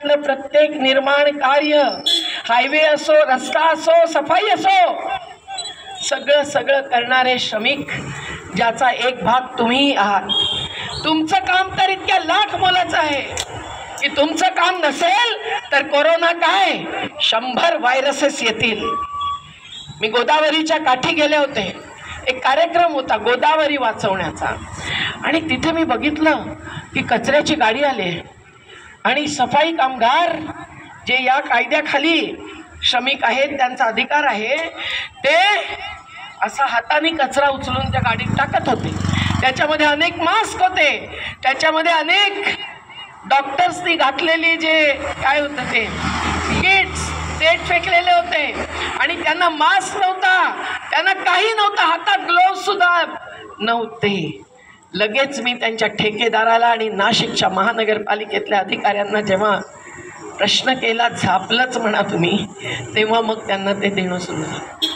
प्रत्येक निर्माण कार्य, हायवे असो, रस्ता असो, सफाई असो, सगळं सगळं करणारे श्रमिक, ज्याचा एक भाग तुम्ही आहात. तुमचं काम तर इतक्या लाख मोलाचं आहे की तुमचं काम नसेल तर कोरोना काय 100 व्हायरसेस येतील. मी गोदावरीच्या काठी गेले होते, एक कार्यक्रम होता गोदावरी वाचवण्याचा, आणि तिथे मी बघितलं की कचऱ्याची गाडी आली आणि सफाई कामगार जे या कायद्याखाली श्रमिक आहेत, त्यांचा अधिकार आहे, ते असा हाताने कचरा उचलून त्या गाडीत टाकत होते. त्याच्यामध्ये अनेक मास्क होते, त्याच्यामध्ये अनेक डॉक्टर्सनी घातलेली जे काय होतं ते किट्स ते फेकलेले होते, आणि त्यांना मास्क नव्हता, त्यांना काही नव्हतं, हातात ग्लोव्ह सुद्धा नव्हते. लगेच मी त्यांच्या ठेकेदाराला आणि नाशिकच्या महानगरपालिकेतल्या अधिकाऱ्यांना जेव्हा प्रश्न केला, झापलंच म्हणा तुम्ही, तेव्हा मग त्यांना ते देणं सुरू झालं.